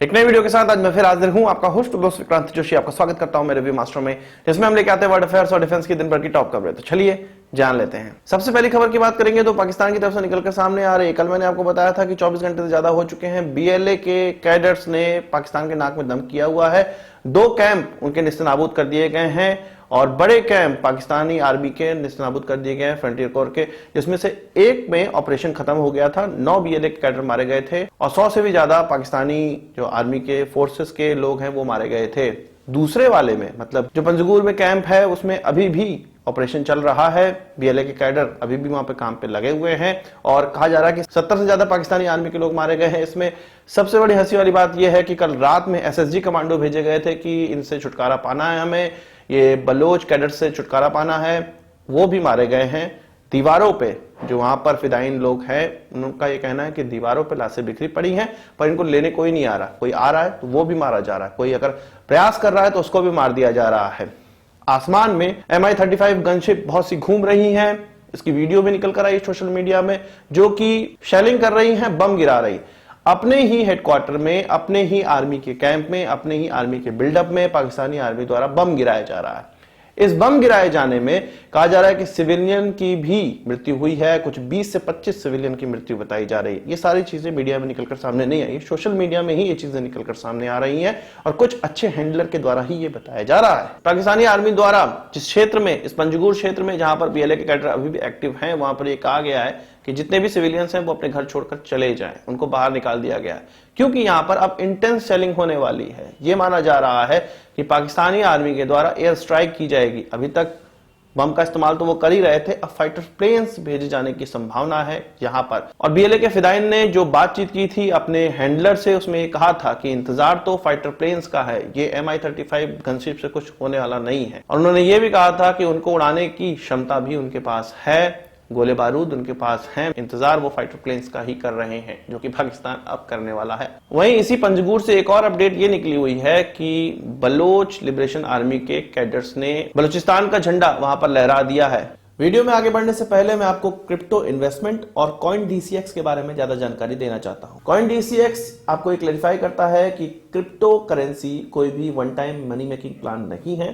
एक नई वीडियो के साथ आज मैं फिर हाजिर हूं, आपका होस्ट दोस्त विक्रांत जोशी आपका स्वागत करता हूं मेरे रिव्यू मास्टर में, जिसमें हम लेके आते हैं वर्ल्ड अफेयर्स और डिफेंस की दिन भर की टॉप खबरें। तो चलिए जान लेते हैं। सबसे पहली खबर की बात करेंगे तो पाकिस्तान की तरफ से निकलकर सामने आ रही है। कल मैंने आपको बताया था कि 24 घंटे से ज्यादा हो चुके हैं, बीएलए के कैडेट्स ने पाकिस्तान के नाक में दम किया हुआ है। 2 कैंप उनके निस्तेनाबूद कर दिए गए हैं और बड़े कैंप पाकिस्तानी आर्मी के निस्तेनाबूद कर दिए गए हैं फ्रंटियर कोर के, जिसमें से एक में ऑपरेशन खत्म हो गया था। 9 बीएलए के कैडर मारे गए थे और 100 से भी ज्यादा पाकिस्तानी जो आर्मी के फोर्सेस के लोग हैं वो मारे गए थे। दूसरे वाले में मतलब जो पंजगुर में कैंप है उसमें अभी भी ऑपरेशन चल रहा है। बीएलए के कैडर अभी भी वहां पे काम पे लगे हुए हैं और कहा जा रहा है कि 70 से ज्यादा पाकिस्तानी आर्मी के लोग मारे गए हैं। इसमें सबसे बड़ी हंसी वाली बात यह है कि कल रात में एसएसजी कमांडो भेजे गए थे कि इनसे छुटकारा पाना है, हमें ये बलोच कैडर से छुटकारा पाना है, वो भी मारे गए हैं। दीवारों पे जो वहां पर फिदाइन लोग हैं उनका ये कहना है कि दीवारों पे लाशें बिखरी पड़ी हैं पर इनको लेने कोई नहीं आ रहा। कोई आ रहा है तो वो भी मारा जा रहा है, कोई अगर प्रयास कर रहा है तो उसको भी मार दिया जा रहा है। आसमान में MI-35 गनशिप बहुत सी घूम रही हैं, इसकी वीडियो भी निकल कर आई सोशल मीडिया में, जो कि शेलिंग कर रही हैं, बम गिरा रही। अपने ही हेडक्वार्टर में, अपने ही आर्मी के कैंप में, अपने ही आर्मी के बिल्डअप में पाकिस्तानी आर्मी द्वारा बम गिराया जा रहा है। इस बम गिराए जाने में कहा जा रहा है कि सिविलियन की भी मृत्यु हुई है, कुछ 20 से 25 सिविलियन की मृत्यु बताई जा रही है। ये सारी चीजें मीडिया में निकलकर सामने नहीं आई, सोशल मीडिया में ही ये चीजें निकलकर सामने आ रही हैं और कुछ अच्छे हैंडलर के द्वारा ही ये बताया जा रहा है। पाकिस्तानी आर्मी द्वारा जिस क्षेत्र में, इस पंजगुर क्षेत्र में जहां पर बीएलए के कैडर अभी भी एक्टिव हैं, वहां पर यह कहा गया है कि जितने भी सिविलियंस हैं वो अपने घर छोड़कर चले जाएं, उनको बाहर निकाल दिया गया है, क्योंकि यहां पर अब इंटेंस शेलिंग होने वाली है। यह माना जा रहा है कि पाकिस्तानी आर्मी के द्वारा एयर स्ट्राइक की जाएगी। अभी तक बम का इस्तेमाल तो वो कर ही रहे थे, अब फाइटर प्लेन्स भेजे जाने की संभावना है यहां पर। और बीएलए के फिदाइन ने जो बातचीत की थी अपने हैंडलर से, उसमें ये कहा था कि इंतजार तो फाइटर प्लेन्स का है, ये MI-35 गनशिप से कुछ होने वाला नहीं है। और उन्होंने ये भी कहा था कि उनको उड़ाने की क्षमता भी उनके पास है, गोले बारूद उनके पास हैं, इंतजार वो फाइटर प्लेन्स का ही कर रहे हैं, जो कि पाकिस्तान अब करने वाला है। वहीं इसी पंजगुर से एक और अपडेट ये निकली हुई है कि बलोच लिबरेशन आर्मी के कैडर्स ने बलूचिस्तान का झंडा वहां पर लहरा दिया है। वीडियो में आगे बढ़ने से पहले मैं आपको क्रिप्टो इन्वेस्टमेंट और CoinDCX के बारे में ज्यादा जानकारी देना चाहता हूं। CoinDCX आपको एक क्लैरिफाई करता है कि क्रिप्टो करेंसी कोई भी one time money making plan नहीं है।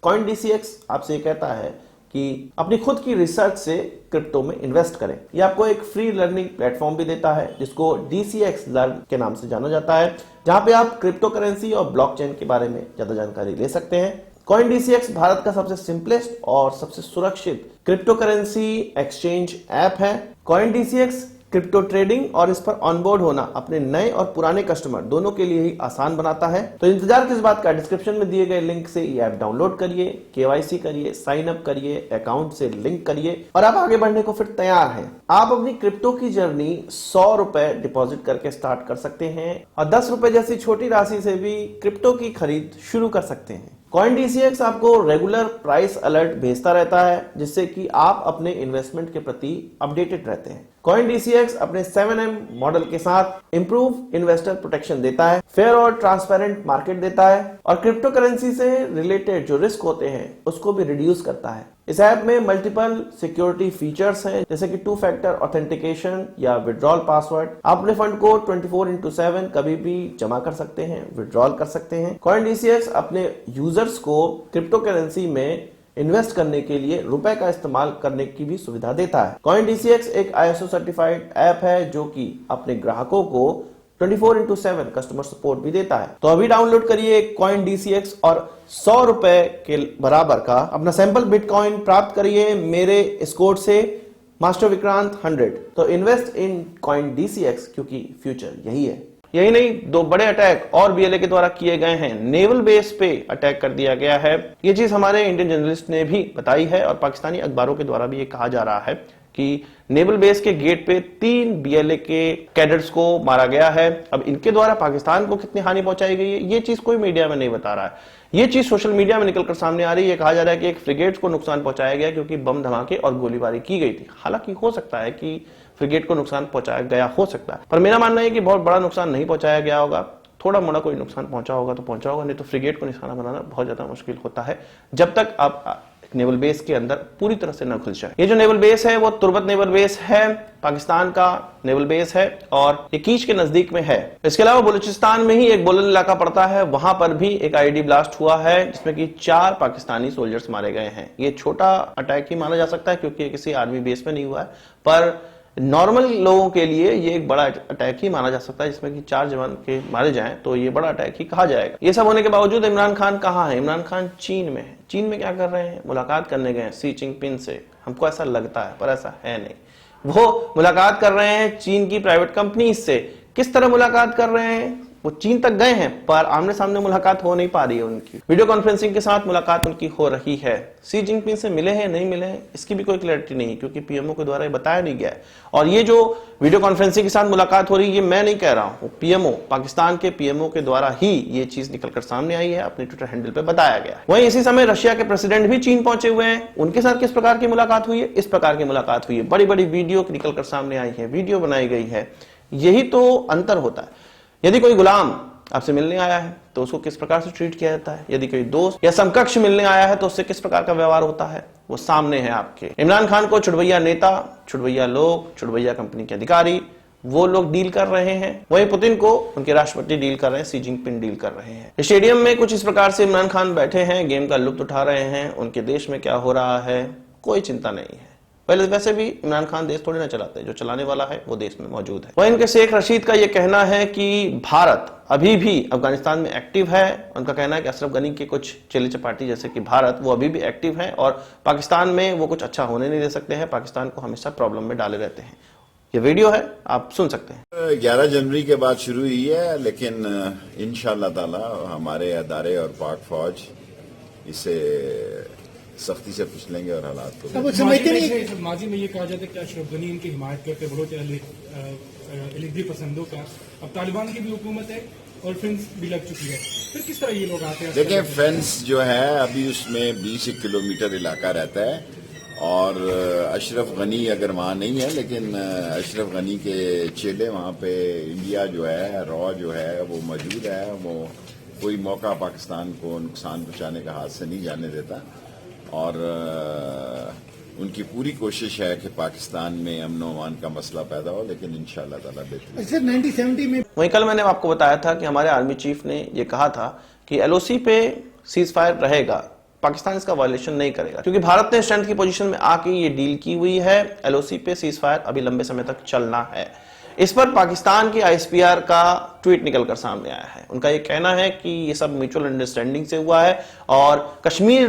CoinDCX आपसे कहता है कि अपनी खुद की रिसर्च से क्रिप्टो में इन्वेस्ट करें। ये आपको एक फ्री लर्निंग प्लेटफॉर्म भी देता है जिसको DCX लर्न के नाम से जाना जाता है, जहां पे आप क्रिप्टो करेंसी और ब्लॉकचेन के बारे में ज्यादा जानकारी ले सकते हैं। CoinDCX भारत का सबसे सिंपलेस्ट और सबसे सुरक्षित क्रिप्टो करेंसी एक्सचेंज ऐप है। CoinDCX क्रिप्टो ट्रेडिंग और इस पर ऑनबोर्ड होना अपने नए और पुराने कस्टमर दोनों के लिए ही आसान बनाता है। तो इंतजार किस बात का, डिस्क्रिप्शन में दिए गए लिंक से ये ऐप डाउनलोड करिए, KYC करिए, साइन अप करिए, अकाउंट से लिंक करिए और आप आगे बढ़ने को फिर तैयार हैं। आप अपनी क्रिप्टो की जर्नी 100 रुपए डिपॉजिट करके स्टार्ट कर सकते हैं और 10 रुपए जैसी छोटी राशि से भी क्रिप्टो की खरीद शुरू कर सकते हैं। CoinDCX आपको रेगुलर प्राइस अलर्ट भेजता रहता है जिससे कि आप अपने इन्वेस्टमेंट के प्रति अपडेटेड रहते हैं। CoinDCX अपने 7M मॉडल के साथ इंप्रूव इन्वेस्टर प्रोटेक्शन देता है, फेयर और ट्रांसपेरेंट मार्केट देता है और क्रिप्टो करेंसी से रिलेटेड जो रिस्क होते हैं उसको भी रिड्यूस करता है। इस ऐप में मल्टीपल सिक्योरिटी फीचर्स हैं जैसे कि 2 फैक्टर ऑथेंटिकेशन या विड्रॉल पासवर्ड। आप अपने फंड को 24/7 कभी भी जमा कर सकते हैं, विड्रॉल कर सकते हैं। CoinDCX अपने यूजर्स को क्रिप्टो करेंसी में इन्वेस्ट करने के लिए रुपए का इस्तेमाल करने की भी सुविधा देता है। CoinDCX एक ISO सर्टिफाइड ऐप है जो कि अपने ग्राहकों को 24/7 कस्टमर सपोर्ट भी देता है। तो अभी डाउनलोड करिए CoinDCX और 100 रुपए के बराबर का अपना सैंपल बिटकॉइन प्राप्त करिए मेरे इस कोड से मास्टर विक्रांत 100। तो इन्वेस्ट इन CoinDCX क्योंकि फ्यूचर यही है। यही नहीं, 2 बड़े अटैक और बीएलए के द्वारा किए गए हैं। नेवल बेस पे अटैक कर दिया गया है, ये चीज हमारे इंडियन जर्नलिस्ट ने भी बताई है और पाकिस्तानी अखबारों के द्वारा भी ये कहा जा रहा है कि नेवल बेस के गेट पे 3 बीएलए के कैडेट्स को मारा गया है। अब इनके द्वारा पाकिस्तान को कितनी हानि पहुंचाई गई है ये चीज कोई मीडिया में नहीं बता रहा है, ये चीज सोशल मीडिया में निकलकर सामने आ रही है। कहा जा रहा है कि एक फ्रिगेट को नुकसान पहुंचाया गया क्योंकि बम धमाके और गोलीबारी की गई थी। हालांकि हो सकता है कि फ्रिगेट को नुकसान पहुंचाया गया हो सकता है, पर मेरा मानना है कि बहुत बड़ा नुकसान नहीं पहुंचाया गया होगा। थोड़ा मोड़ा कोई नुकसान पहुंचा होगा तो पहुंचा होगा, नहीं तो फ्रिगेट को निशाना बनाना बहुत ज्यादा मुश्किल होता है जब तक आप नेवल बेस के अंदर पूरी तरह से न घुस जाए। ये जो नेवल बेस है वो तुर्बत नेवल बेस है, पाकिस्तान का नेवल बेस है और ये कीच के नजदीक में है। इसके अलावा बलूचिस्तान में ही एक बोलन इलाका पड़ता है, वहां पर भी एक आईईडी ब्लास्ट हुआ है जिसमें कि 4 पाकिस्तानी सोल्जर्स मारे गए हैं। ये छोटा अटैक ही माना जा सकता है क्योंकि किसी आर्मी बेस में नहीं हुआ है, पर नॉर्मल लोगों के लिए ये एक बड़ा अटैक ही माना जा सकता है जिसमें कि 4 जवान के मारे जाएं तो ये बड़ा अटैक ही कहा जाएगा। ये सब होने के बावजूद इमरान खान कहाँ है? इमरान खान चीन में है। चीन में क्या कर रहे हैं? मुलाकात करने गए शी जिनपिंग से। हमको ऐसा लगता है पर ऐसा है नहीं। वो मुलाकात कर रहे हैं चीन की प्राइवेट कंपनी से। किस तरह मुलाकात कर रहे हैं? वो चीन तक गए हैं पर आमने सामने मुलाकात हो नहीं पा रही है उनकी। वीडियो कॉन्फ्रेंसिंग के साथ मुलाकात उनकी हो रही है। शी जिनपिंग से मिले हैं नहीं मिले हैं इसकी भी कोई क्लैरिटी नहीं क्योंकि पीएमओ के द्वारा बताया नहीं गया है। और ये जो वीडियो कॉन्फ्रेंसिंग के साथ मुलाकात हो रही है ये मैं नहीं कह रहा हूं, पीएमओ पाकिस्तान के पीएमओ के द्वारा ही ये चीज निकलकर सामने आई है, अपने ट्विटर हैंडल पे बताया गया। वहीं इसी समय रशिया के प्रेसिडेंट भी चीन पहुंचे हुए हैं। उनके साथ किस प्रकार की मुलाकात हुई है? इस प्रकार की मुलाकात हुई है। बड़ी बड़ी वीडियो निकलकर सामने आई है, वीडियो बनाई गई है। यही तो अंतर होता है। यदि कोई गुलाम आपसे मिलने आया है तो उसको किस प्रकार से ट्रीट किया जाता है, यदि कोई दोस्त या समकक्ष मिलने आया है तो उससे किस प्रकार का व्यवहार होता है, वो सामने है आपके। इमरान खान को छुड़वैया नेता, छुड़वैया लोग, छुड़वैया कंपनी के अधिकारी वो लोग डील कर रहे हैं। वहीं पुतिन को उनके राष्ट्रपति डील कर रहे हैं, शी जिनपिंग डील कर रहे हैं। स्टेडियम में कुछ इस प्रकार से इमरान खान बैठे हैं, गेम का लुत्फ उठा रहे हैं। उनके देश में क्या हो रहा है कोई चिंता नहीं है। पहले वैसे भी इमरान खान देश थोड़ी ना चलाते, जो चलाने वाला है वो देश में मौजूद है। वहीं इनके शेख रशीद का ये कहना है कि भारत अभी भी अफगानिस्तान में एक्टिव है। उनका कहना है कि अशरफ गनी के कुछ चेले चपाटी जैसे कि भारत वो अभी भी एक्टिव है और पाकिस्तान में वो कुछ अच्छा होने नहीं दे सकते हैं, पाकिस्तान को हमेशा प्रॉब्लम में डाले रहते हैं। ये वीडियो है, आप सुन सकते हैं। 11 जनवरी के बाद शुरू हुई है लेकिन इंशाअल्लाह ताला हमारे अदारे और पाक फौज इसे सख्ती से पूछ लेंगे और हालात को। माजी में ये कहा जाता है कि अशरफ गनी इनकी हिमायत करते बलोच अलीगढ़ी पसंदों का, अब तालिबान की भी हुकूमत है और फेंस भी लग चुकी है, फिर किस तरह ये लोग आते हैं? देखिए फेंस जो है अभी उसमें 20 किलोमीटर इलाका रहता है और अशरफ गनी अगर वहाँ नहीं है लेकिन अशरफ गनी के चेले वहाँ पे इंडिया जो है रॉ जो है वो मौजूद है। वो कोई मौका पाकिस्तान को नुकसान पहुँचाने का हाथ से नहीं जाने देता और उनकी पूरी कोशिश है कि पाकिस्तान में अमन व अमान का मसला पैदा हो, लेकिन इंशाअल्लाह ताला बेहतर। सर 1970 में वहीं कल मैंने आपको बताया था कि हमारे आर्मी चीफ ने ये कहा था कि एलओसी पे सीज फायर रहेगा, पाकिस्तान इसका वायलेशन नहीं करेगा क्योंकि भारत ने स्ट्रेंथ की पोजीशन में आके ये डील की हुई है। एलओसी पे सीज फायर अभी लंबे समय तक चलना है। इस पर पाकिस्तान की आईएसपीआर का ट्वीट निकलकर सामने आया है। उनका ये कहना है कि ये सब म्यूचुअल अंडरस्टैंडिंग से हुआ है और कश्मीरी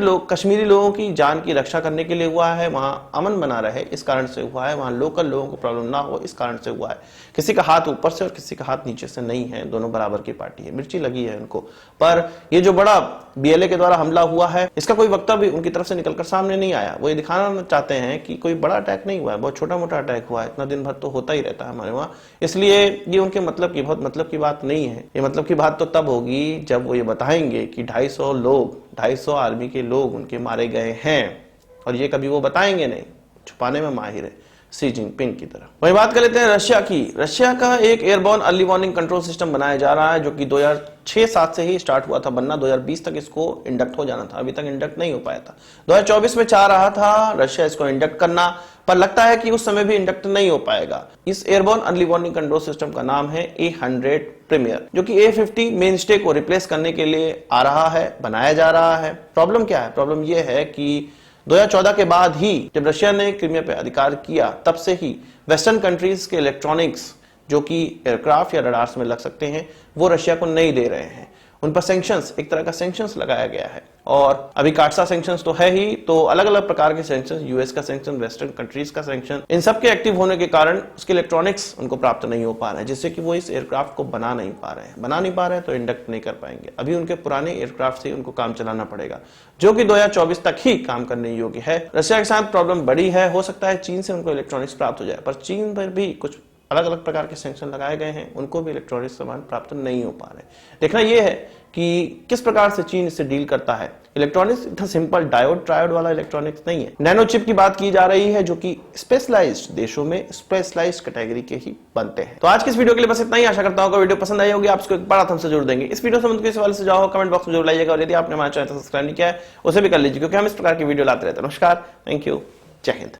लोगों की जान की रक्षा करने के लिए हुआ है, वहां अमन बना रहे इस कारण से हुआ है, वहां लोकल लोगों को प्रॉब्लम ना हो इस कारण से हुआ है। किसी का हाथ ऊपर से और किसी का हाथ नीचे से नहीं है, दोनों बराबर की पार्टी है, मिर्ची लगी है उनको। पर ये जो बड़ा बीएलए के द्वारा हमला हुआ है इसका कोई वक्तव्य उनकी तरफ से निकलकर सामने नहीं आया। वो ये दिखाना चाहते हैं कि कोई बड़ा अटैक नहीं हुआ है, बहुत छोटा मोटा अटैक हुआ है, इतना दिन भर तो होता ही रहता है हमारे वहां। इसलिए ये उनके बहुत मतलब की बात नहीं है। ये मतलब की बात तो तब होगी जब वो ये बताएंगे कि 250 आर्मी के लोग उनके मारे गए हैं और ये कभी वो बताएंगे नहीं, छुपाने में माहिर है शी जिनपिंग की तरह। वही बात कर लेते हैं रशिया की। रशिया का एक airborne early warning control system बनाया जा रहा है जो कि 2006-07 से ही स्टार्ट हुआ था बनना। 2020 तक इसको इंडक्ट हो जाना था, अभी तक इंडक्ट नहीं हो पाया था। 2024 में चाह रहा था रशिया इसको इंडक्ट करना, पर लगता है कि उस समय भी इंडक्ट नहीं हो पाएगा। इस airborne early warning control system का नाम है A100 प्रीमियर, जो कि A50 मेन स्टे को रिप्लेस करने के लिए आ रहा है, बनाया जा रहा है। प्रॉब्लम क्या है? प्रॉब्लम यह है कि 2014 के बाद ही जब रशिया ने क्रीमिया पे अधिकार किया तब से ही वेस्टर्न कंट्रीज के इलेक्ट्रॉनिक्स जो कि एयरक्राफ्ट या रडार्स में लग सकते हैं वो रशिया को नहीं दे रहे हैं। उन पर सैंक्शंस, एक तरह का सैंक्शंस लगाया गया है और अभी काटसा सैंक्शंस तो है ही, तो अलग अलग प्रकार के सैंक्शंस, यूएस का सैंक्शन, वेस्टर्न कंट्रीज का सैंक्शन, इन सब के एक्टिव होने के कारण उसके इलेक्ट्रॉनिक्स उनको प्राप्त नहीं हो पा रहे हैं, जिससे कि वो इस एयरक्राफ्ट को बना नहीं पा रहे हैं तो इंडक्ट नहीं कर पाएंगे। अभी उनके पुराने एयरक्राफ्ट से उनको काम चलाना पड़ेगा जो कि 2024 तक ही काम करने योग्य है। रशिया के साथ प्रॉब्लम बड़ी है, हो सकता है चीन से उनको इलेक्ट्रॉनिक्स प्राप्त हो जाए, पर चीन पर भी कुछ अलग अलग प्रकार के सैंक्शन लगाए गए हैं, उनको भी इलेक्ट्रॉनिक सामान प्राप्त नहीं हो पा रहे। देखना यह है कि किस प्रकार से चीन इससे डील करता है। इलेक्ट्रॉनिक्स इतना सिंपल डायोड ट्रायोड वाला इलेक्ट्रॉनिक्स नहीं है। नैनो चिप की बात की जा रही है जो कि स्पेशलाइज्ड देशों में स्पेशलाइज्ड कैटेगरी के ही बनते हैं। तो आज की इस वीडियो के लिए बस इतना ही। आशा करता हूं कि वीडियो पसंद आई होगी। आप इसको एक बार हमसे जोड़ देंगे। इस वीडियो से किसी सवाल से जाओ कमेंट बॉक्स में जरूर लाइएगा, और यदि आपने हमारा चैनल सब्सक्राइब नहीं किया है उसे भी कर लीजिए, क्योंकि हम इस प्रकार की वीडियो लाते रहते हैं। नमस्कार, थैंक यू, जय हिंद।